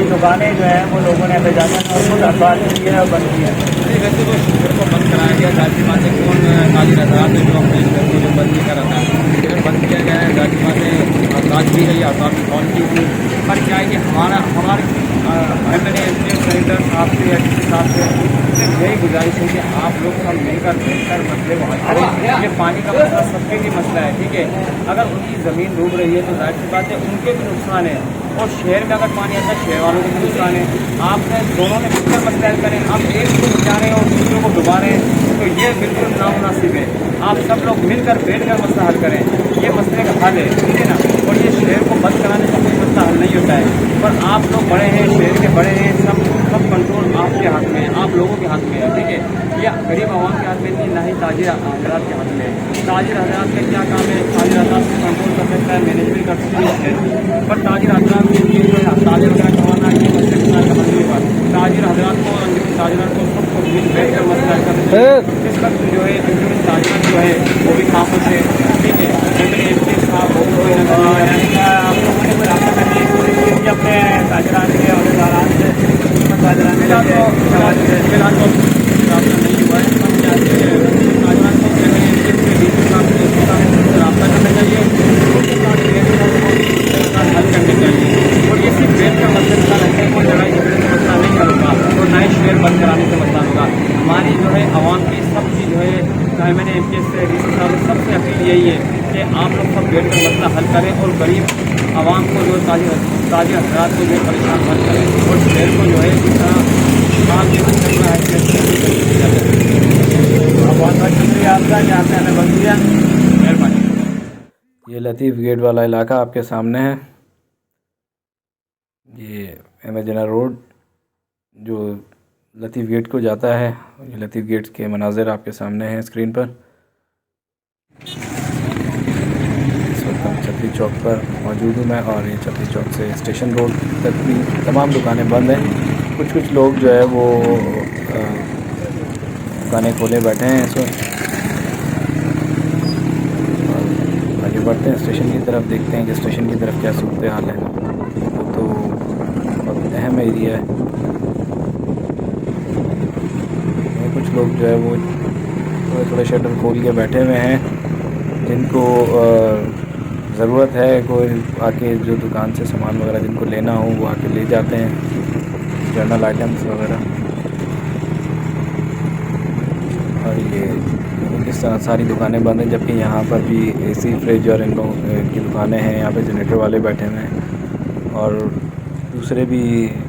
ये दुकानें जो है वो लोगों ने बेजाना और खुद अखबार की है और बंद की है। वैसे तो शहर को बंद कराया गया, जाती बात है कौन काजी रजा ने जो अपने शहर को जो बंद नहीं करा था, शहर बंद किया गया है। जाती बात है आजाद भी गई, आजाद की कॉल की थी, पर क्या है कि हमारे मैंने सेनेटर साहब से या किसी साहब से यही गुजारिश है कि आप लोग सब मिलकर मसले को हल करें। ये पानी का मसला सबके लिए मसला है, ठीक है। अगर उनकी ज़मीन डूब रही है तो जाहिर सी बात है उनके भी नुकसान है, और शहर में अगर पानी आता है शहर वालों को भी नुकसान है। आपने दोनों ने मिलकर मसला हल करें। आप एक को बचा रहे हैं और दूसरों को डुबा रहे हैं, तो ये बिल्कुल नामुनासिब है। आप सब लोग मिलकर बैठ कर मसला हल करें, ये मसले का हल है, ठीक है ना। और ये शहर को बंद कराने का कोई मसला हल नहीं होता है, पर आप लोग बड़े हैं, शहर के बड़े हैं, सब कंट्रोल आपके हाथ में है, आप लोगों के हाथ में है, ठीक है। ये गरीब आवाम के हाथ में नहीं, ना ही ताजिर हजरात के हाथ में है। ताजिर हजरात का क्या काम है, ताजिर हजरात को कंट्रोल कर सकता है, मैनेजमेंट कर सकता है, पर ताजिर हजरात के लिए जो है ताजिर वगैरह करवाना ये मसले का मसले पर ताजिर हजरात को ताजिरात को सबको मिल बैठ कर मसला करना चाहिए। इस वक्त जो है ताजिरात जो है वो भी खामोश है, ठीक है। आप लोगों ने कोई रास्ता करने की कोशिश की थी अपने ताजिरात के और फिलहाल तो रास्ता नहीं हुआ है। रास्ता करना चाहिए, हल करने चाहिए। और ये सिर्फ पेट का मसला रहता है, कोई लड़ाई झगड़े से मसला नहीं हल होगा, और ना ही शेयर बंद कराने से मसला होगा। हमारी जो है आवाम की सब चीज़ जो है, चाहे मैंने एम पी एस से डीसी साहब सबसे अपील यही है कि आप लोग सब बैठ कर मसला हल करें और गरीब आवाम को जो ताजिर हजरात को जो है परेशान मत करें, और शहर को जो है जिस तरह बहुत बहुत शुक्रिया आपका कि आपने हमें बंद किया, मेहरबानी। ये लतीफ़ गेट वाला इलाका आपके सामने है, ये एमेजना रोड जो लतीफ़ गेट को जाता है, ये लतीफ़ गेट के मनाज़िर आपके सामने हैं स्क्रीन पर। इस वक्त हम छतरी चौक पर मौजूद हूँ मैं, और ये छतरी चौक से स्टेशन रोड तक भी तमाम दुकानें बंद हैं। कुछ लोग जो है वो दुकानें खोले बैठे हैं इस वक्त। आगे बढ़ते हैं स्टेशन की तरफ, देखते हैं कि स्टेशन की तरफ क्या सूरत हाल है। तो बहुत अहम एरिया है, कुछ लोग जो है वो थोड़े शटर खोल के बैठे हुए हैं, जिनको ज़रूरत है कोई आके जो दुकान से सामान वगैरह जिनको लेना हो वो आके ले जाते हैं, जनरल आइटम्स वगैरह। और ये इस तरह सारी दुकानें बंद हैं, जबकि यहाँ पर भी एसी फ्रिज और इनकी दुकानें हैं। यहाँ पे जनरेटर वाले बैठे हुए हैं, और दूसरे भी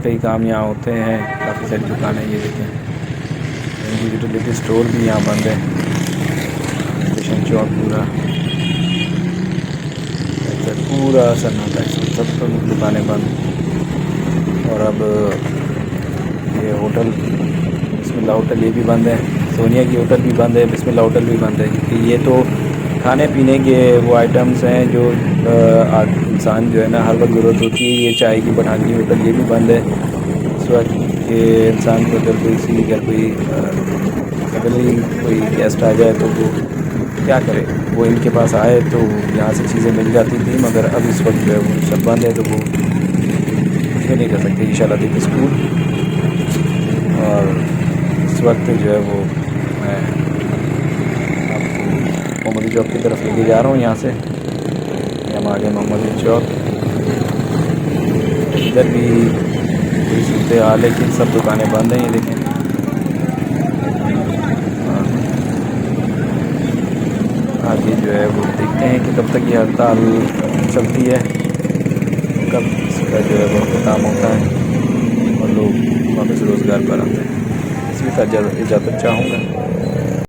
कई काम यहाँ होते हैं। काफ़ी सारी दुकानें ये देखें, यूटिलिटी स्टोर भी यहाँ बंद है। स्टेशन चौक पूरा सन्नाटा है, सब दुकानें बंद। और अब ये होटल बिस्मिल्लाह होटल ये भी बंद है, सोनिया की होटल भी बंद है, बिस्मिल्लाह होटल भी बंद है, क्योंकि ये तो खाने पीने के वो आइटम्स हैं जो इंसान जो है ना हर वक्त ज़रूरत होती है। ये चाय की पठानी होटल ये भी बंद है इस वक्त, कि इंसान को अगर कोई गेस्ट आ जाए तो वो क्या करे, वो इनके पास आए तो यहाँ से चीज़ें मिल जाती थी, मगर अब इस वक्त जो है वो सब बंद है, तो वो कुछ भी नहीं कर सकते। इंशाल्लाह देखिए स्कूल, और इस वक्त जो है वो मैं आपको मोहम्मदी चौक की तरफ लेके जा रहा हूँ। यहाँ से हम आगे मोहम्मदी चौक, इधर भी कोई सूरत हाल है कि सब दुकानें बंद हैं, ये देखें। आगे जो है वो देखते हैं कि कब तक ये हड़ताल चलती है, कब इसका जो है वो ख़त्म होता है और लोग वापस रोज़गार पर आते हैं। इसकी इजाज़त चाहूँगा।